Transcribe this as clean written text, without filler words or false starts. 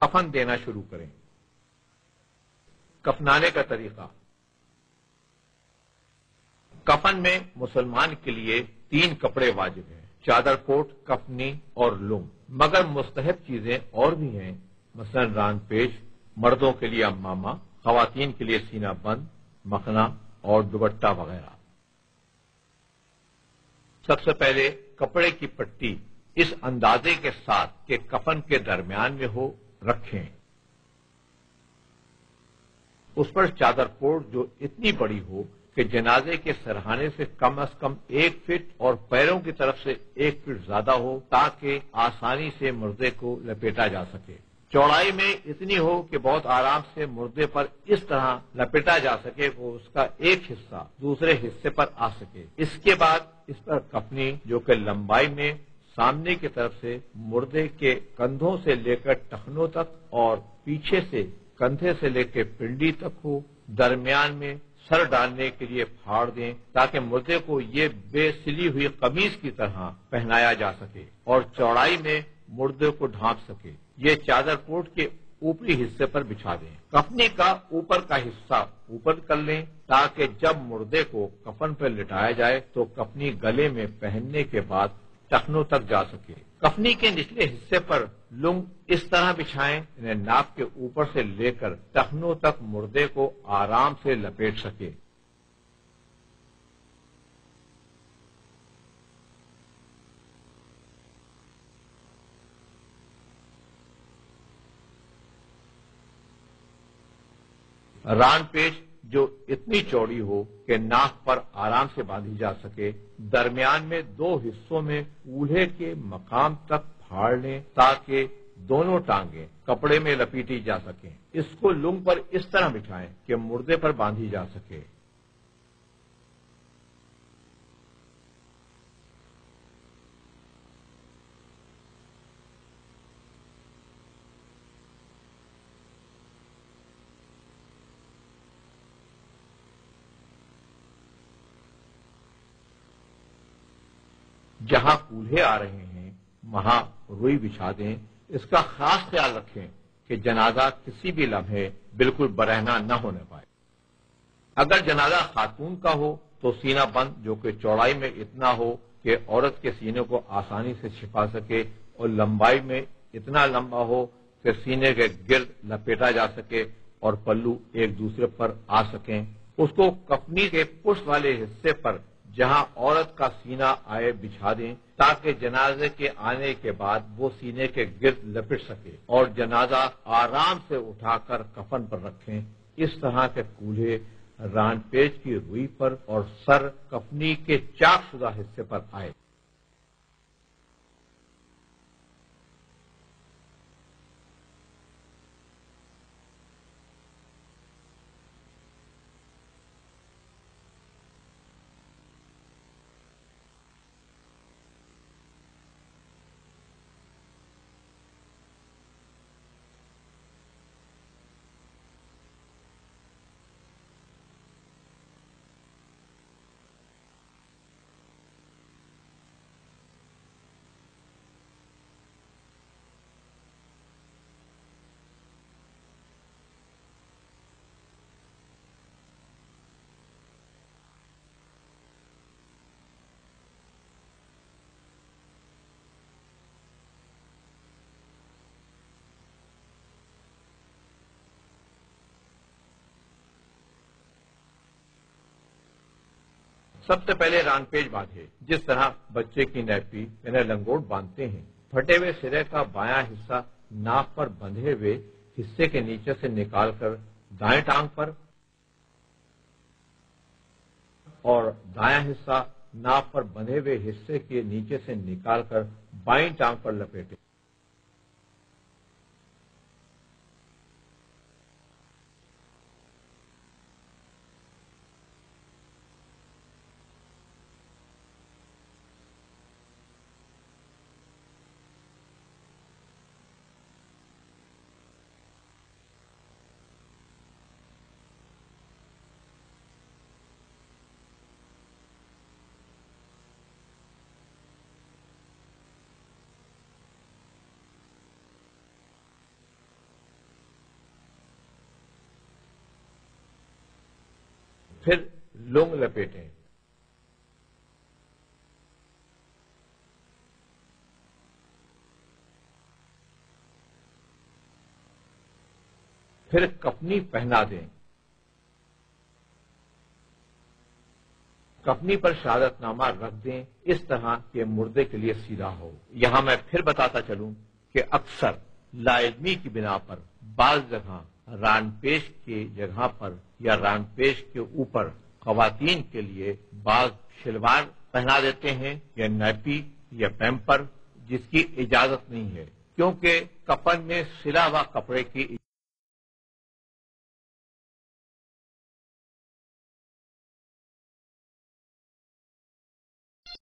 کفن دینا شروع کریں۔ کفنانے کا طریقہ۔ کفن میں مسلمان کے لیے 3 کپڑے واجب ہیں: چادر کوٹ، کفنی اور لنگ۔ مگر مستحب چیزیں اور بھی ہیں، مثلا ران پیش، مردوں کے لیے امامہ، خواتین کے لیے سینہ بند، مخنا اور دوپٹہ وغیرہ۔ سب سے پہلے کپڑے کی پٹی اس اندازے کے ساتھ کہ کفن کے درمیان میں ہو رکھیں۔ اس پر چادر کوٹ جو اتنی بڑی ہو کہ جنازے کے سرہانے سے کم از کم 1 فٹ اور پیروں کی طرف سے 1 فٹ زیادہ ہو، تاکہ آسانی سے مردے کو لپیٹا جا سکے۔ چوڑائی میں اتنی ہو کہ بہت آرام سے مردے پر اس طرح لپیٹا جا سکے کہ اس کا ایک حصہ دوسرے حصے پر آ سکے۔ اس کے بعد اس پر کفنی، جو کہ لمبائی میں سامنے کی طرف سے مردے کے کندھوں سے لے کر ٹخنوں تک اور پیچھے سے کندھے سے لے کے پنڈی تک ہو، درمیان میں سر ڈالنے کے لیے پھاڑ دیں تاکہ مردے کو یہ بے سلی ہوئی قمیض کی طرح پہنایا جا سکے اور چوڑائی میں مردے کو ڈھانپ سکے۔ یہ چادر کوٹ کے اوپری حصے پر بچھا دیں۔ کفنی کا اوپر کا حصہ اوپر کر لیں تاکہ جب مردے کو کفن پر لٹایا جائے تو کفنی گلے میں پہننے کے بعد ٹخنوں تک جا سکے۔ کفنی کے نچلے حصے پر لنگ اس طرح بچھائیں انہیں ناک کے اوپر سے لے کر ٹخنوں تک مردے کو آرام سے لپیٹ سکے۔ ران پیش جو اتنی چوڑی ہو کہ ناک پر آرام سے باندھی جا سکے، درمیان میں 2 حصوں میں اولھے کے مقام تک پھاڑ لیں تاکہ دونوں ٹانگیں کپڑے میں لپیٹی جا سکیں۔ اس کو لنگ پر اس طرح بچھائیں کہ مردے پر باندھی جا سکے۔ جہاں کولہے آ رہے ہیں وہاں روئی بچھا دیں۔ اس کا خاص خیال رکھیں کہ جنازہ کسی بھی لمحے بالکل برہنہ نہ ہونے پائے۔ اگر جنازہ خاتون کا ہو تو سینہ بند جو کہ چوڑائی میں اتنا ہو کہ عورت کے سینے کو آسانی سے چھپا سکے اور لمبائی میں اتنا لمبا ہو کہ سینے کے گرد لپیٹا جا سکے اور پلو ایک دوسرے پر آ سکیں۔ اس کو کفنی کے پشت والے حصے پر جہاں عورت کا سینہ آئے بچھا دیں تاکہ جنازے کے آنے کے بعد وہ سینے کے گرد لپٹ سکے اور جنازہ آرام سے اٹھا کر کفن پر رکھیں۔ اس طرح کے کولہے ران پیچ کی روئی پر اور سر کفنی کے چاک شدہ حصے پر آئے۔ سب سے پہلے ران پیج باندھے، جس طرح بچے کی نیپی یعنی لنگوٹ باندھتے ہیں۔ پھٹے ہوئے سرے کا بایاں حصہ ناک پر بندھے ہوئے حصے کے نیچے سے نکال کر دائیں ٹانگ پر اور دایاں حصہ ناک پر بندھے ہوئے حصے کے نیچے سے نکال کر بائیں ٹانگ پر لپیٹے۔ پھر لنگ لپیٹیں۔ پھر کفنی پہنا دیں۔ کفنی پر شہادت نامہ رکھ دیں اس طرح کہ مردے کے لیے سیدھا ہو۔ یہاں میں پھر بتاتا چلوں کہ اکثر لا علمی کی بنا پر بعض جگہ ران پیش کی جگہ پر یا ران پیش کے اوپر خواتین کے لیے بعض شلوار پہنا دیتے ہیں یا نیپی یا پیمپر، جس کی اجازت نہیں ہے، کیونکہ کفن میں سلا ہوا کپڑے کی